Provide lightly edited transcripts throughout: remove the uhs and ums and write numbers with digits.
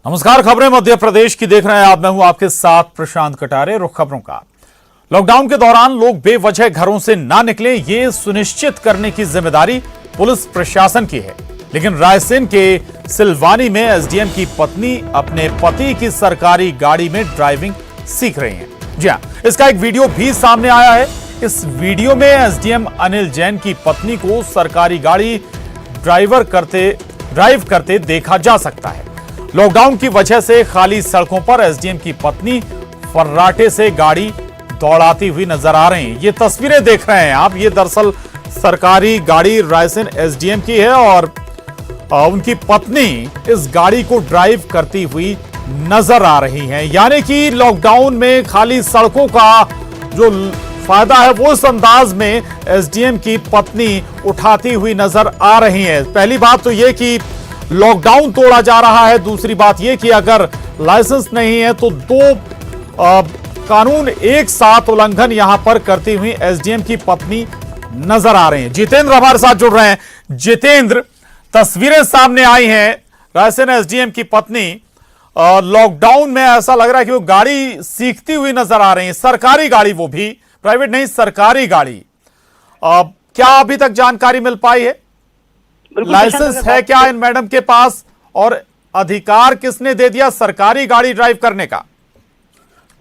नमस्कार, खबरें मध्य प्रदेश की देख रहे हैं आप। मैं हूं आपके साथ प्रशांत कटारे। रुख खबरों का। लॉकडाउन के दौरान लोग बेवजह घरों से ना निकलें, ये सुनिश्चित करने की जिम्मेदारी पुलिस प्रशासन की है। लेकिन रायसेन के सिलवानी में एसडीएम की पत्नी अपने पति की सरकारी गाड़ी में ड्राइविंग सीख रही हैं। जी हां, इसका एक वीडियो भी सामने आया है। इस वीडियो में एसडीएम अनिल जैन की पत्नी को सरकारी गाड़ी ड्राइव करते देखा जा सकता है। लॉकडाउन की वजह से खाली सड़कों पर एसडीएम की पत्नी फर्राटे से गाड़ी दौड़ाती हुई नजर आ रही हैं। ये तस्वीरें देख रहे हैं आप, ये दरअसल सरकारी गाड़ी रायसेन एसडीएम की है और उनकी पत्नी इस गाड़ी को ड्राइव करती हुई नजर आ रही हैं। यानी कि लॉकडाउन में खाली सड़कों का जो फायदा है वो इस अंदाज में एसडीएम की पत्नी उठाती हुई नजर आ रही है। पहली बात तो ये कि लॉकडाउन तोड़ा जा रहा है, दूसरी बात यह कि अगर लाइसेंस नहीं है तो दो कानून एक साथ उल्लंघन यहां पर करती हुई एसडीएम की पत्नी नजर आ रही हैं। जितेंद्र हमारे साथ जुड़ रहे हैं। जितेंद्र, तस्वीरें सामने आई हैं, रायसेन एसडीएम की पत्नी लॉकडाउन में ऐसा लग रहा है कि वो गाड़ी सीखती हुई नजर आ रही है। सरकारी गाड़ी, वो भी प्राइवेट नहीं, सरकारी गाड़ी। क्या अभी तक जानकारी मिल पाई है? लाइसेंस है क्या इन मैडम के पास और अधिकार किसने दे दिया सरकारी गाड़ी ड्राइव करने का?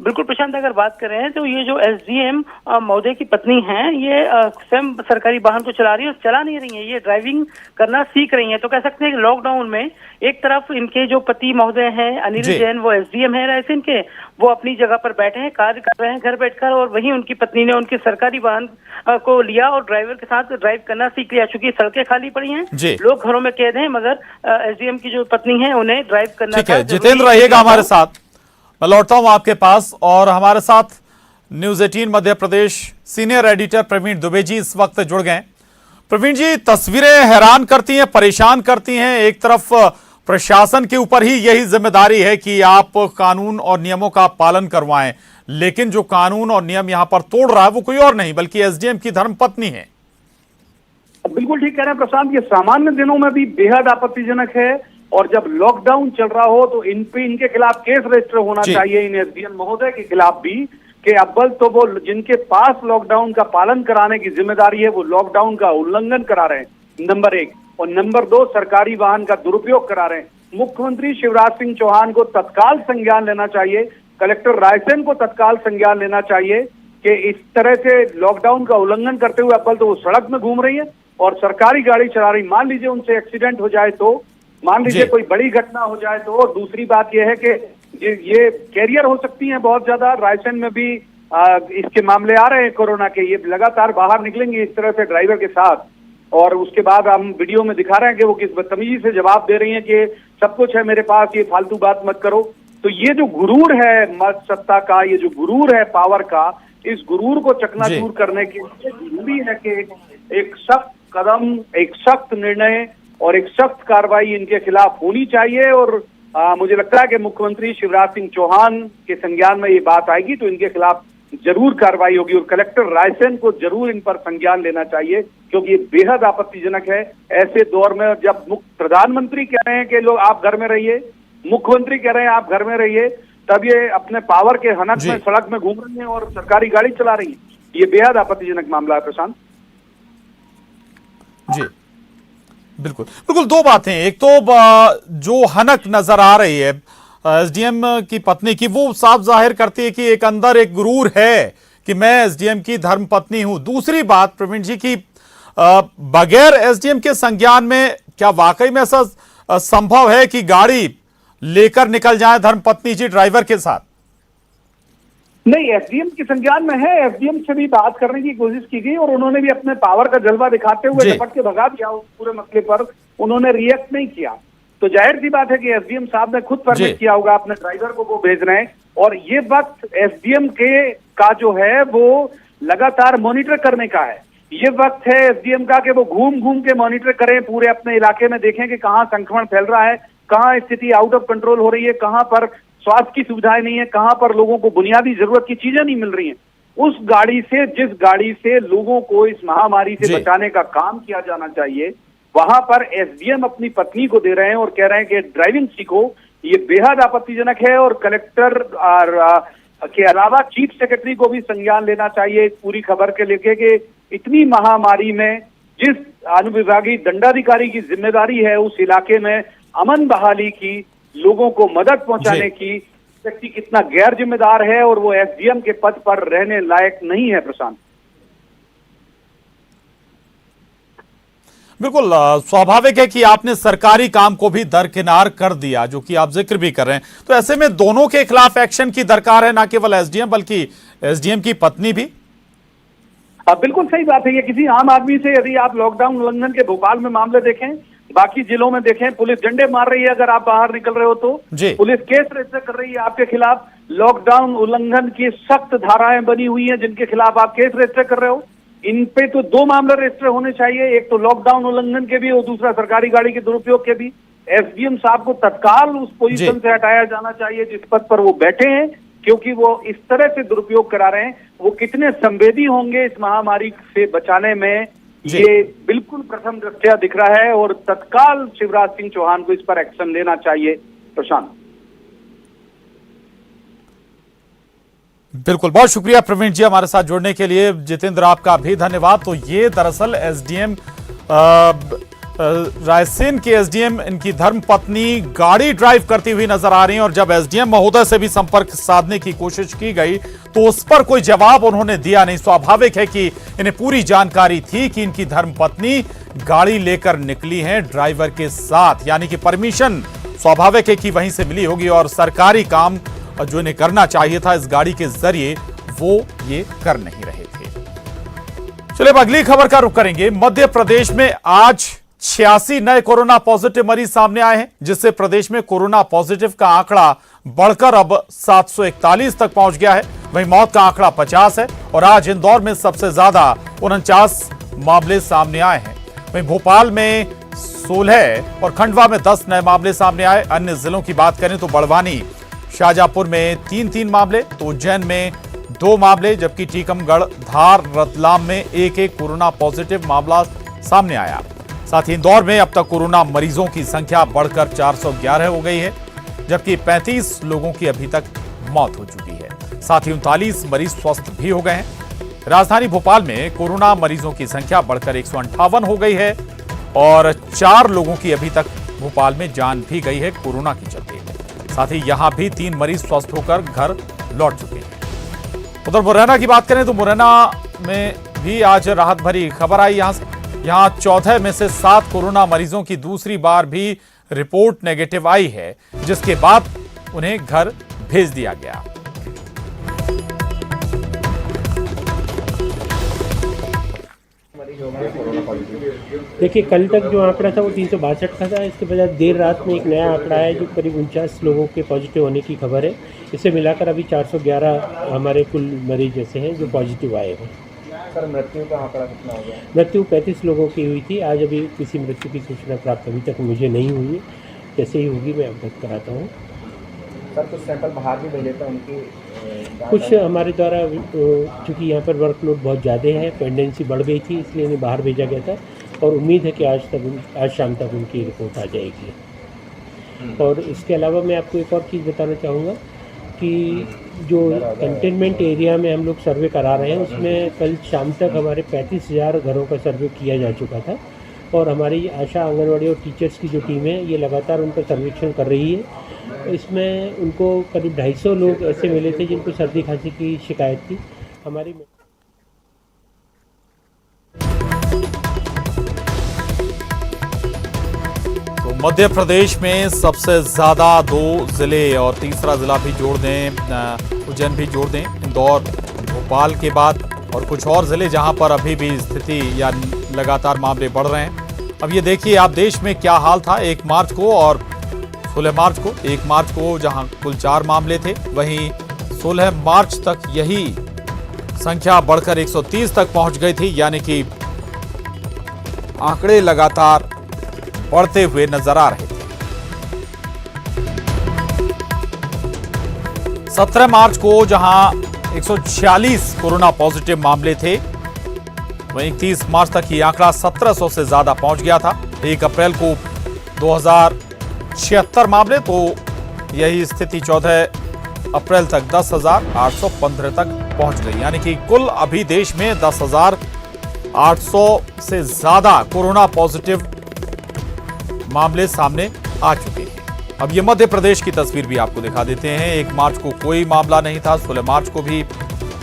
बिल्कुल प्रशांत, अगर बात करें तो ये जो एसडीएम महोदय की पत्नी हैं, ये स्वयं सरकारी वाहन को चला रही है और चला नहीं रही है, ये ड्राइविंग करना सीख रही हैं। तो कह सकते हैं कि लॉकडाउन में एक तरफ इनके जो पति महोदय हैं अनिल जैन, वो एसडीएम है रायसेन के, वो अपनी जगह पर बैठे हैं, कार्य कर रहे हैं घर बैठकर, और वहीं उनकी पत्नी ने उनके सरकारी वाहन को लिया और ड्राइवर के साथ ड्राइव करना सीख लिया। चूंकि सड़कें खाली पड़ी हैं, लोग घरों में कैद हैं, मगर एसडीएम की जो पत्नी है उन्हें ड्राइव करना। ठीक है जितेंद्र, रहिएगा हमारे साथ, मैं लौटता हूं आपके पास। और हमारे साथ news 18 Madhya Pradesh senior editor Praveen Dubey ji इस वक्त जुड़ गए। प्रवीण जी, तस्वीरें हैरान करती हैं, परेशान करती हैं। एक तरफ प्रशासन के ऊपर ही यही जिम्मेदारी है कि आप कानून और नियमों का पालन करवाएं, लेकिन जो कानून और नियम यहां पर तोड़ रहा है वो कोई और नहीं बल्कि एसडीएम की धर्मपत्नी है। बिल्कुल ठीक कह रहे हैं प्रशांत, ये सामान्य दिनों में भी बेहद आपत्तिजनक है और जब लॉकडाउन चल रहा हो तो इनके खिलाफ केस रजिस्टर होना चाहिए, इन एसडीएम महोदय के खिलाफ भी, कि अव्वल तो वो जिनके पास लॉकडाउन का पालन कराने की जिम्मेदारी है वो लॉकडाउन का उल्लंघन करा रहे हैं, नंबर 1, और नंबर 2 सरकारी वाहन का दुरुपयोग करा रहे हैं। मुख्यमंत्री शिवराज सिंह चौहान को तत्काल संज्ञान लेना चाहिए, कलेक्टर रायसेन को तत्काल संज्ञान लेना चाहिए कि इस तरह से लॉकडाउन का उल्लंघन करते हुए अव्वल तो वो सड़क में घूम रही है और सरकारी गाड़ी चला रही। मान लीजिए उनसे एक्सीडेंट हो जाए तो, मान लीजिए कोई बड़ी घटना हो जाए तो, और दूसरी बात यह है कि ये कैरियर हो सकती हैं बहुत ज्यादा। रायसेन में भी इसके मामले आ रहे हैं कोरोना के, ये लगातार बाहर निकलेंगे इस तरह से ड्राइवर के साथ, और उसके बाद हम वीडियो में दिखा रहे हैं कि वो किस बदतमीजी से जवाब दे रही हैं कि सब कुछ है मेरे पास, ये फालतू बात मत करो। तो ये जो गुरूर है मर्द सत्ता का, ये जो गुरूर है पावर का, इस गुरूर को चकनाचूर करने के लिए जरूरी है कि एक सख्त कदम, एक सख्त निर्णय और एक सख्त कार्रवाई इनके खिलाफ होनी चाहिए। और मुझे लगता है कि मुख्यमंत्री शिवराज सिंह चौहान के संज्ञान में ये बात आएगी तो इनके खिलाफ जरूर कार्रवाई होगी और कलेक्टर रायसेन को जरूर इन पर संज्ञान लेना चाहिए, क्योंकि ये बेहद आपत्तिजनक है ऐसे दौर में जब प्रधानमंत्री कह रहे हैं कि लोग आप घर में रहिए, मुख्यमंत्री कह रहे हैं आप घर में रहिए, तब ये अपने पावर के हनक में सड़क में घूम रही है और सरकारी गाड़ी चला रही है। ये बेहद आपत्तिजनक मामला है प्रशांत जी। बिल्कुल बिल्कुल, दो बातें, एक तो जो हनक नजर आ रही है एसडीएम की पत्नी की, वो साफ जाहिर करती है कि एक अंदर एक गुरूर है कि मैं एसडीएम की धर्मपत्नी हूं। दूसरी बात प्रवीण जी की, बगैर एसडीएम के संज्ञान में क्या वाकई में ऐसा संभव है कि गाड़ी लेकर निकल जाए धर्मपत्नी जी ड्राइवर के साथ? नहीं, एसडीएम के संज्ञान में है। एसडीएम से भी बात करने की कोशिश की गई और उन्होंने भी अपने पावर का जलवा दिखाते हुए झपट के भगा दिया उस पूरे मसले पर, उन्होंने रिएक्ट नहीं किया। तो जाहिर सी बात है कि एसडीएम साहब ने खुद परमिट किया होगा अपने ड्राइवर को वो भेज रहे हैं, और ये वक्त एसडीएम के का जो है वो लगातार मॉनिटर करने का है। ये वक्त है एसडीएम का कि वो घूम घूम के मॉनिटर करें, पूरे अपने इलाके में देखें कि कहाँ संक्रमण फैल रहा है, कहाँ स्थिति आउट ऑफ कंट्रोल हो रही है, कहाँ पर स्वास्थ्य की सुविधाएं नहीं है, कहां पर लोगों को बुनियादी जरूरत की चीजें नहीं मिल रही हैं। उस गाड़ी से, जिस गाड़ी से लोगों को इस महामारी से बचाने का काम किया जाना चाहिए, वहां पर एसडीएम अपनी पत्नी को दे रहे हैं और कह रहे हैं कि ड्राइविंग सीखो, ये बेहद आपत्तिजनक है और कलेक्टर के अलावा चीफ सेक्रेटरी को भी संज्ञान लेना चाहिए इस पूरी खबर के लेके कि इतनी महामारी में जिस अनुविभागीय दंडाधिकारी की जिम्मेदारी है उस इलाके में अमन बहाली की, लोगों को मदद पहुंचाने की, व्यक्ति कितना गैर जिम्मेदार है और वो एसडीएम के पद पर रहने लायक नहीं है। प्रशांत, बिल्कुल स्वाभाविक है कि आपने सरकारी काम को भी दरकिनार कर दिया, जो कि आप जिक्र भी कर रहे हैं। तो ऐसे में दोनों के खिलाफ एक्शन की दरकार है, ना केवल एसडीएम बल्कि एसडीएम की पत्नी भी। बिल्कुल सही बात है। ये किसी आम आदमी से, यदि आप लॉकडाउन उल्लंघन के भोपाल में मामले देखें, बाकी जिलों में देखें, पुलिस डंडे मार रही है अगर आप बाहर निकल रहे हो तो, पुलिस केस रजिस्टर कर रही है आपके खिलाफ। लॉकडाउन उल्लंघन की सख्त धाराएं बनी हुई हैं जिनके खिलाफ आप केस रजिस्टर कर रहे हो। इन पे तो 2 मामले रजिस्टर होने चाहिए, एक तो लॉकडाउन उल्लंघन के भी और दूसरा सरकारी गाड़ी के दुरुपयोग के भी। एसडीएम साहब को तत्काल उस पोजीशन से हटाया जाना चाहिए जिस पद पर वो बैठे हैं, क्योंकि वो इस तरह से दुरुपयोग करा रहे हैं। वो कितने संवेदी होंगे इस महामारी से बचाने में, ये बिल्कुल प्रथम दृष्टया दिख रहा है और तत्काल शिवराज सिंह चौहान को इस पर एक्शन लेना चाहिए। प्रशांत, बिल्कुल, बहुत शुक्रिया प्रवीण जी हमारे साथ जुड़ने के लिए। जितेंद्र, आपका भी धन्यवाद। तो ये दरअसल एसडीएम रायसेन के एसडीएम, इनकी धर्मपत्नी गाड़ी ड्राइव करती हुई नजर आ रही हैं और जब एसडीएम महोदय से भी संपर्क साधने की कोशिश की गई तो उस पर कोई जवाब उन्होंने दिया नहीं। स्वाभाविक है कि इन्हें पूरी जानकारी थी कि इनकी धर्मपत्नी गाड़ी लेकर निकली हैं ड्राइवर के साथ, यानी कि परमिशन स्वाभाविक है कि वहीं से मिली होगी और सरकारी काम जो इन्हें करना चाहिए था इस गाड़ी के जरिए वो ये कर नहीं रहे थे। चलिए अब अगली खबर का रुख करेंगे। मध्य प्रदेश में आज 86 नए कोरोना पॉजिटिव मरीज सामने आए हैं, जिससे प्रदेश में कोरोना पॉजिटिव का आंकड़ा बढ़कर अब 741 तक पहुंच गया है। वहीं मौत का आंकड़ा 50 है और आज इंदौर में सबसे ज्यादा 49 मामले सामने आए हैं। वहीं भोपाल में 16 और खंडवा में 10 नए मामले सामने आए। अन्य जिलों की बात करें तो बड़वानी, शाहजहांपुर में 3 मामले, तो उज्जैन में 2 मामले, जबकि टीकमगढ़, धार, रतलाम में 1 कोरोना पॉजिटिव मामला सामने आया। साथ ही इंदौर में अब तक कोरोना मरीजों की संख्या बढ़कर 411 हो गई है, जबकि 35 लोगों की अभी तक मौत हो चुकी है। साथ ही 39 मरीज स्वस्थ भी हो गए हैं। राजधानी भोपाल में कोरोना मरीजों की संख्या बढ़कर 158 हो गई है और 4 लोगों की अभी तक भोपाल में जान भी गई है कोरोना के चलते। साथ ही यहां भी 3 मरीज स्वस्थ होकर घर लौट चुके हैं। उधर मुरैना की बात करें तो मुरैना में भी आज राहत भरी खबर आई। यहां 14 में से 7 कोरोना मरीजों की दूसरी बार भी रिपोर्ट नेगेटिव आई है, जिसके बाद उन्हें घर भेज दिया गया। देखिए, कल तक जो आंकड़ा था वो 362 का था। इसके बजाय देर रात में एक नया आंकड़ा है जो करीब 49 लोगों के पॉजिटिव होने की खबर है। इसे मिलाकर अभी 411 हमारे कुल मरीज जैसे हैं जो पॉजिटिव आए हैं। सर, मृत्यु का आंकड़ा कितना हो गया? मृत्यु 35 लोगों की हुई थी। आज अभी किसी मृत्यु की सूचना प्राप्त अभी तक मुझे नहीं हुई है। जैसे ही होगी मैं अवगत कराता हूँ। सर, कुछ सैंपल बाहर भी भेजे थे उनकी? कुछ हमारे द्वारा, चूँकि यहाँ पर वर्कलोड बहुत ज़्यादा है, पेंडेंसी बढ़ गई थी, इसलिए इन्हें बाहर भेजा गया था और उम्मीद है कि आज शाम तक उनकी रिपोर्ट आ जाएगी। और इसके अलावा मैं आपको एक और चीज़ बताना चाहूँगा कि जो कंटेनमेंट एरिया में हम लोग सर्वे करा रहे हैं उसमें कल शाम तक हमारे 35,000 घरों का सर्वे किया जा चुका था और हमारी आशा, आंगनवाड़ी और टीचर्स की जो टीम है ये लगातार उनका सर्वेक्षण कर रही है। इसमें उनको करीब 250 लोग ऐसे मिले थे जिनको सर्दी खांसी की शिकायत थी। हमारी तो मध्य प्रदेश में सबसे ज्यादा 2 जिले और तीसरा जिला भी जोड़ दें, उज्जैन भी जोड़ दें, इंदौर, भोपाल के बाद और कुछ और जिले जहां पर अभी भी स्थिति या लगातार मामले बढ़ रहे हैं। अब ये देखिए आप देश में क्या हाल था 1 मार्च को और 16 मार्च को। 1 मार्च को जहां कुल 4 मामले थे, वहीं 16 मार्च तक यही संख्या बढ़कर 130 तक पहुंच गई थी, यानी कि आंकड़े लगातार बढ़ते हुए नजर आ रहे थे। 17 मार्च को जहां 146 कोरोना पॉजिटिव मामले थे, वहीं 31 मार्च तक ये आंकड़ा 1700 से ज्यादा पहुंच गया था। 1 अप्रैल को 2076 मामले, तो यही स्थिति 14 अप्रैल तक 10,815 तक पहुंच गई, यानी कि कुल अभी देश में 10,800 से ज्यादा कोरोना पॉजिटिव मामले सामने आ चुके हैं। अब ये मध्य प्रदेश की तस्वीर भी आपको दिखा देते हैं। 1 मार्च को कोई मामला नहीं था, 16 मार्च को भी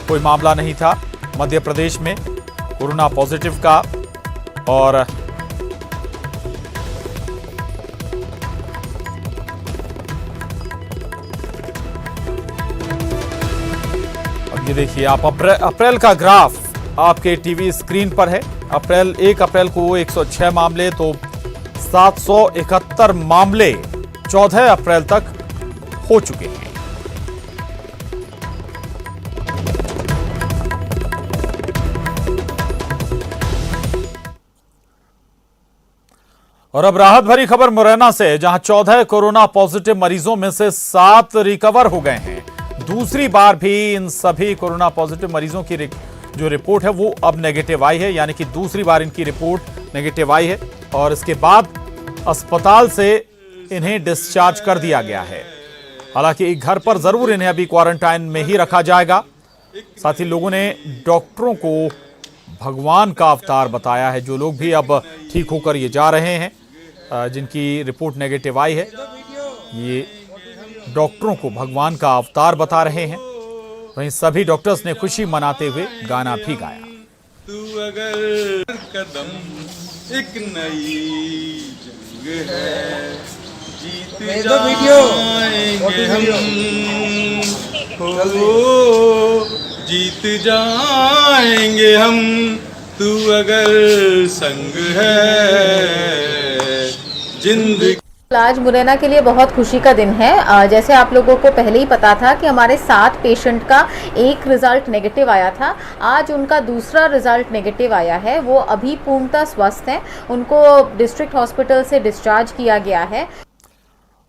कोई मामला नहीं था मध्य प्रदेश में कोरोना पॉजिटिव का। और अब ये देखिए आप अप्रैल का ग्राफ आपके टीवी स्क्रीन पर है। 1 अप्रैल को 106 मामले, तो 771 मामले 14 अप्रैल तक हो चुके हैं। और अब राहत भरी खबर मुरैना से, जहां 14 कोरोना पॉजिटिव मरीजों में से 7 रिकवर हो गए हैं। दूसरी बार भी इन सभी कोरोना पॉजिटिव मरीजों की जो रिपोर्ट है वो अब नेगेटिव आई है, यानी कि दूसरी बार इनकी रिपोर्ट नेगेटिव आई है और इसके बाद अस्पताल से इन्हें डिस्चार्ज कर दिया गया है। हालांकि घर पर जरूर इन्हें अभी क्वारंटाइन में ही रखा जाएगा। साथ ही लोगों ने डॉक्टरों को भगवान का अवतार बताया है। जो लोग भी अब ठीक होकर ये जा रहे हैं, जिनकी रिपोर्ट नेगेटिव आई है, ये डॉक्टरों को भगवान का अवतार बता रहे हैं। वहीं सभी डॉक्टर्स ने खुशी मनाते हुए गाना भी गाया। तू अगर कदम एक नई जंग है, जीत जाएंगे हम, हो जीत जाएंगे हम, तू अगर संग है जिंदगी। आज मुरैना के लिए बहुत खुशी का दिन है। जैसे आप लोगों को पहले ही पता था कि हमारे 7 पेशेंट का एक रिजल्ट नेगेटिव आया था, आज उनका दूसरा रिजल्ट नेगेटिव आया है। वो अभी पूर्णतः स्वस्थ हैं, उनको डिस्ट्रिक्ट हॉस्पिटल से डिस्चार्ज किया गया है।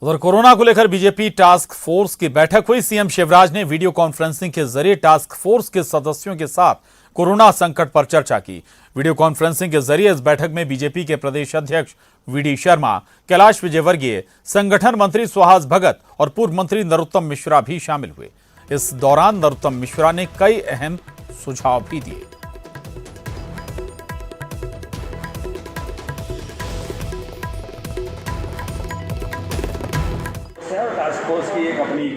उधर कोरोना को लेकर बीजेपी टास्क फोर्स की बैठक हुई। सीएम शिवराज ने वीडियो कॉन्फ्रेंसिंग के जरिए टास्क फोर्स के सदस्यों के साथ कोरोना संकट पर चर्चा की। वीडियो कॉन्फ्रेंसिंग के जरिए इस बैठक में बीजेपी के प्रदेश अध्यक्ष वीडी शर्मा, कैलाश विजयवर्गीय, संगठन मंत्री सुहास भगत और पूर्व मंत्री नरोत्तम मिश्रा भी शामिल हुए। इस दौरान नरोत्तम मिश्रा ने कई अहम सुझाव भी दिए। टास्क फोर्स की एक अपनी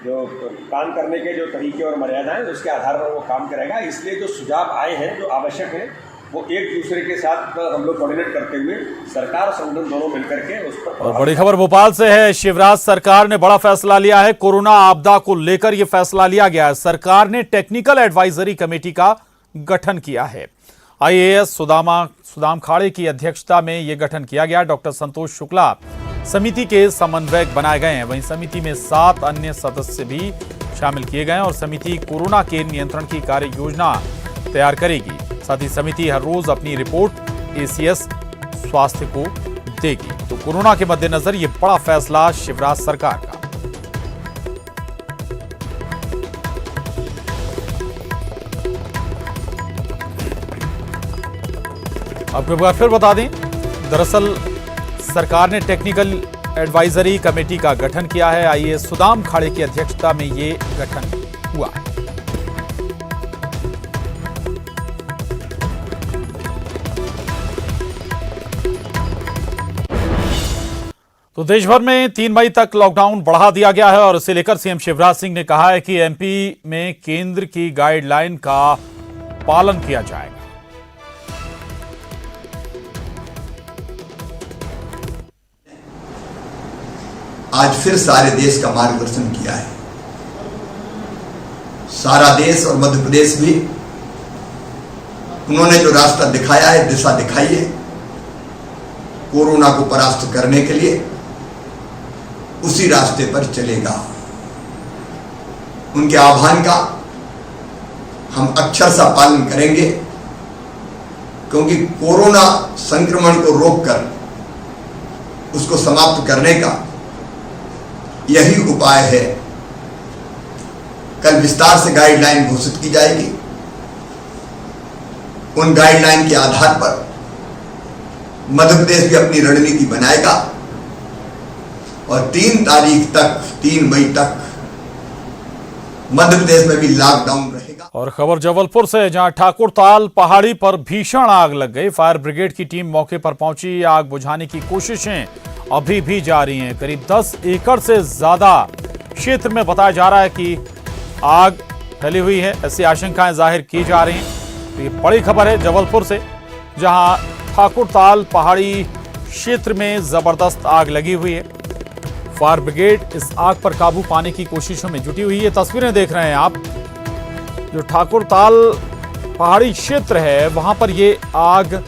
जो काम करने के जो तरीके और मर्यादाएं उसके आधार पर वो काम करेगा। इसलिए जो सुझाव आए हैं, जो आवश्यक है, वो एक दूसरे के साथ हम लोग कोऑर्डिनेट करते हुए सरकार और संगठन दोनों मिलकर के उस पर। और बड़ी खबर भोपाल से है। शिवराज सरकार ने बड़ा फैसला लिया है। कोरोना आपदा को लेकर यह फैसला लिया गया है। सरकार ने टेक्निकल एडवाइजरी कमेटी का गठन किया है। आईएएस सुदाम खाड़े की अध्यक्षता में यह गठन किया गया। डॉक्टर संतोष शुक्ला समिति के समन्वयक बनाए गए हैं। वहीं समिति में 7 अन्य सदस्य भी शामिल किए गए हैं और समिति कोरोना के नियंत्रण की कार्य योजना तैयार करेगी। साथ ही समिति हर रोज अपनी रिपोर्ट एसीएस स्वास्थ्य को देगी। तो कोरोना के मद्देनजर यह बड़ा फैसला शिवराज सरकार का। आपको एक बार फिर बता दें, दरअसल सरकार ने टेक्निकल एडवाइजरी कमेटी का गठन किया है। आईएएस सुदाम खाड़े की अध्यक्षता में ये गठन हुआ है। तो देश भर में 3 मई तक लॉकडाउन बढ़ा दिया गया है और इसे लेकर सीएम शिवराज सिंह ने कहा है कि एमपी में केंद्र की गाइडलाइन का पालन किया जाएगा। आज फिर सारे देश का मार्गदर्शन किया है। सारा देश और मध्य प्रदेश भी उन्होंने जो रास्ता दिखाया है, दिशा दिखाई है कोरोना को परास्त करने के लिए, उसी रास्ते पर चलेगा। उनके आह्वान का हम अक्षरशः पालन करेंगे, क्योंकि कोरोना संक्रमण को रोककर उसको समाप्त करने का यही उपाय है। कल विस्तार से गाइडलाइन घोषित की जाएगी। उन गाइडलाइन के आधार पर मध्य प्रदेश भी अपनी रणनीति बनाएगा और 3 तारीख तक, 3 मई तक मध्य प्रदेश में भी लॉकडाउन रहेगा। और खबर जबलपुर से, जहां ठाकुरताल पहाड़ी पर भीषण आग लग गई। फायर ब्रिगेड की टीम मौके पर पहुंची। आग बुझाने की कोशिशें अभी भी जारी हैं। करीब 10 एकड़ से ज्यादा क्षेत्र में बताया जा रहा है कि आग फैली हुई है, ऐसी आशंकाएं जाहिर की जा रही हैं। तो ये बड़ी खबर है जबलपुर से, जहां ठाकुरताल पहाड़ी क्षेत्र में जबरदस्त आग लगी हुई है। फायर ब्रिगेड इस आग पर काबू पाने की कोशिशों में जुटी हुई है। तस्वीरें देख रहे हैं आप, जो ठाकुरताल पहाड़ी क्षेत्र है वहां पर ये आग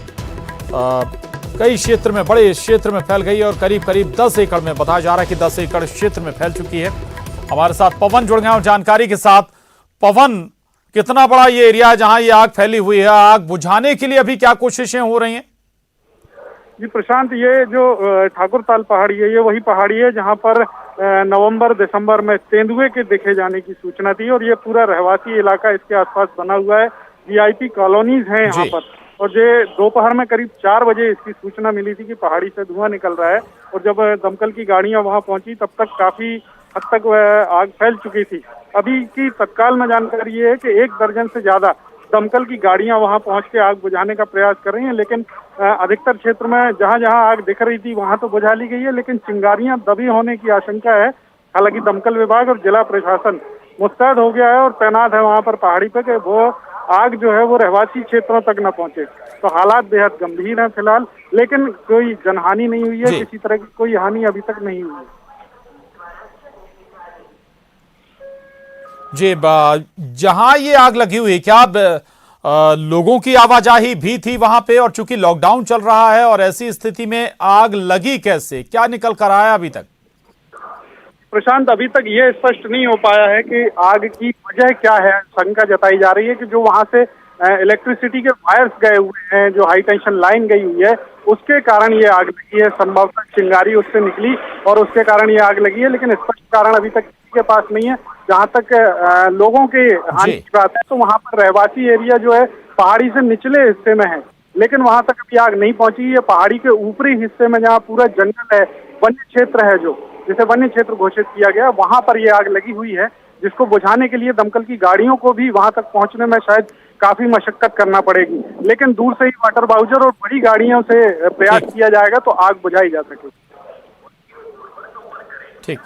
कई क्षेत्र में, बड़े क्षेत्र में फैल गई और करीब करीब 10 एकड़ में बताया जा रहा है कि 10 एकड़ क्षेत्र में फैल चुकी है। हमारे साथ पवन जुड़ गए जानकारी के साथ। पवन, कितना बड़ा ये एरिया है जहां ये आग फैली हुई है? आग बुझाने के लिए अभी क्या कोशिशें हो रही हैं? जी प्रशांत, ये जो ठाकुरताल पहाड़ी है, ये वही पहाड़ी है जहां पर नवंबर दिसंबर में तेंदुए के देखे जाने की सूचना थी और ये पूरा रहवासी इलाका इसके आसपास बना हुआ है। वीआईपी कॉलोनीज हैं यहाँ पर। और ये दोपहर में करीब 4 बजे इसकी सूचना मिली थी कि पहाड़ी से धुआं निकल रहा है और जब दमकल की गाड़ियां वहां पहुंची तब तक काफी हद तक वह आग फैल चुकी थी। अभी की तत्काल में जानकारी ये है कि 1 दर्जन से ज्यादा दमकल की गाड़ियां वहां पहुंच के आग बुझाने का प्रयास कर रही हैं, लेकिन अधिकतर क्षेत्र में जहां जहां आग दिख रही थी वहां तो बुझा ली गई है, लेकिन चिंगारियां दबी होने की आशंका है। हालांकि दमकल विभाग और जिला प्रशासन मुस्तैद हो गया है और तैनात है वहां पर पहाड़ी पे कि वो आग जो है वो रहवासी क्षेत्रों तक न पहुंचे। तो हालात बेहद गंभीर हैं फिलहाल, लेकिन कोई जनहानि नहीं हुई है, किसी तरह की कोई हानि अभी तक नहीं हुई है। जी, जहां ये आग लगी हुई है, क्या लोगों की आवाजाही भी थी वहां पे? और चूंकि लॉकडाउन चल रहा है और ऐसी स्थिति में आग लगी कैसे, क्या निकल कर आया अभी तक? प्रशांत, अभी तक ये स्पष्ट नहीं हो पाया है कि आग की वजह क्या है। शंका जताई जा रही है कि जो वहां से इलेक्ट्रिसिटी के वायर्स गए हुए हैं, जो हाई टेंशन लाइन गई हुई है, उसके कारण ये आग लगी है। संभवतः चिंगारी उससे निकली और उसके कारण ये आग लगी है, लेकिन स्पष्ट कारण अभी तक किसी के पास नहीं है। जहां तक लोगों के हानि की बात है तो वहां पर रहवासी एरिया जो है पहाड़ी से निचले हिस्से में है, लेकिन वहां तक अभी आग नहीं पहुंची है। पहाड़ी के ऊपरी हिस्से में जहाँ पूरा जंगल है, वन्य क्षेत्र है, जो जिसे वन्य क्षेत्र घोषित किया गया, वहां पर ये आग लगी हुई है, जिसको बुझाने के लिए दमकल की गाड़ियों को भी वहां तक पहुंचने में शायद काफी मशक्कत करना पड़ेगी, लेकिन दूर से ही वाटर बाउजर और बड़ी गाड़ियों से प्रयास किया जाएगा तो आग बुझाई जा सके। ठीक,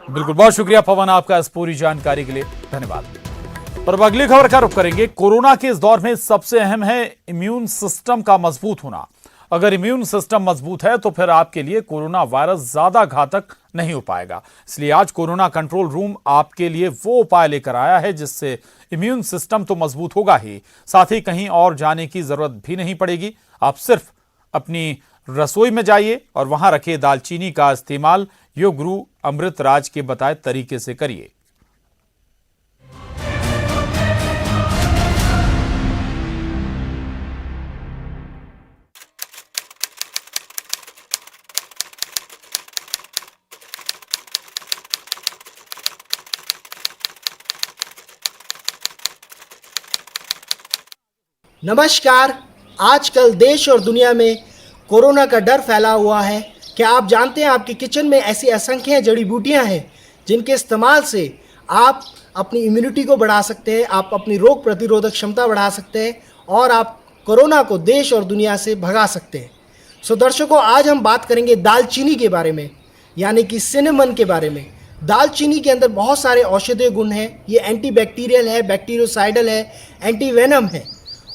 बिल्कुल, बहुत शुक्रिया पवन आपका इस पूरी जानकारी के लिए, धन्यवाद। और अब अगली खबर का रुख करेंगे। कोरोना के इस दौर में सबसे अहम है इम्यून सिस्टम का मजबूत होना। अगर इम्यून सिस्टम मजबूत है तो फिर आपके लिए कोरोना वायरस ज्यादा घातक नहीं हो पाएगा। इसलिए आज कोरोना कंट्रोल रूम आपके लिए वो उपाय लेकर आया है जिससे इम्यून सिस्टम तो मजबूत होगा ही, साथ ही कहीं और जाने की जरूरत भी नहीं पड़ेगी। आप सिर्फ अपनी रसोई में जाइए और वहां रखे दालचीनी का इस्तेमाल योग गुरु अमृत राज के बताए तरीके से करिए। नमस्कार। आजकल देश और दुनिया में कोरोना का डर फैला हुआ है। क्या आप जानते हैं आपके किचन में ऐसी असंख्य जड़ी बूटियां हैं जिनके इस्तेमाल से आप अपनी इम्यूनिटी को बढ़ा सकते हैं, आप अपनी रोग प्रतिरोधक क्षमता बढ़ा सकते हैं और आप कोरोना को देश और दुनिया से भगा सकते हैं। सो दर्शकों, आज हम बात करेंगे दालचीनी के बारे में, यानी कि सिनेमन के बारे में। दालचीनी के अंदर बहुत सारे औषधीय गुण हैं। ये एंटीबैक्टीरियल है, बैक्टीरियोसाइडल है, एंटीवेनम है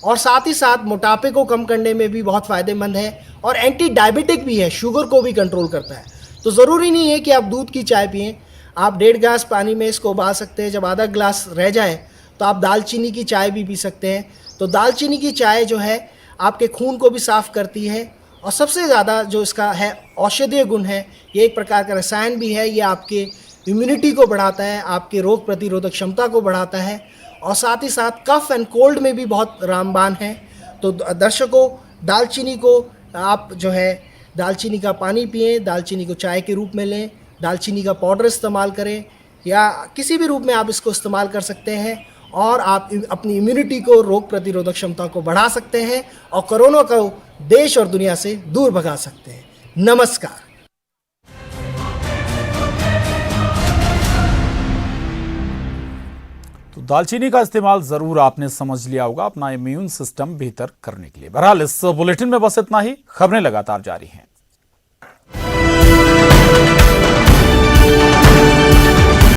और साथ ही साथ मोटापे को कम करने में भी बहुत फ़ायदेमंद है और एंटी डायबिटिक भी है, शुगर को भी कंट्रोल करता है। तो ज़रूरी नहीं है कि आप दूध की चाय पिएं, आप 1.5 गिलास पानी में इसको उबाल सकते हैं। जब आधा गिलास रह जाए तो आप दालचीनी की चाय भी पी सकते हैं। तो दालचीनी की चाय जो है आपके खून को भी साफ़ करती है और सबसे ज़्यादा जो इसका है औषधीय गुण है, ये एक प्रकार का रसायन भी है। ये आपके इम्यूनिटी को बढ़ाता है, आपके रोग प्रतिरोधक क्षमता को बढ़ाता है और साथ ही साथ कफ एंड कोल्ड में भी बहुत रामबान है। तो दर्शकों, दालचीनी को आप जो है दालचीनी का पानी पिएं, दालचीनी को चाय के रूप में लें, दालचीनी का पाउडर इस्तेमाल करें या किसी भी रूप में आप इसको इस्तेमाल कर सकते हैं और आप अपनी इम्यूनिटी को, रोग प्रतिरोधक क्षमता को बढ़ा सकते हैं और कोरोना को देश और दुनिया से दूर भगा सकते हैं। नमस्कार। दालचीनी का इस्तेमाल जरूर आपने समझ लिया होगा अपना इम्यून सिस्टम बेहतर करने के लिए। बहरहाल इस बुलेटिन में बस इतना ही। खबरें लगातार जारी हैं।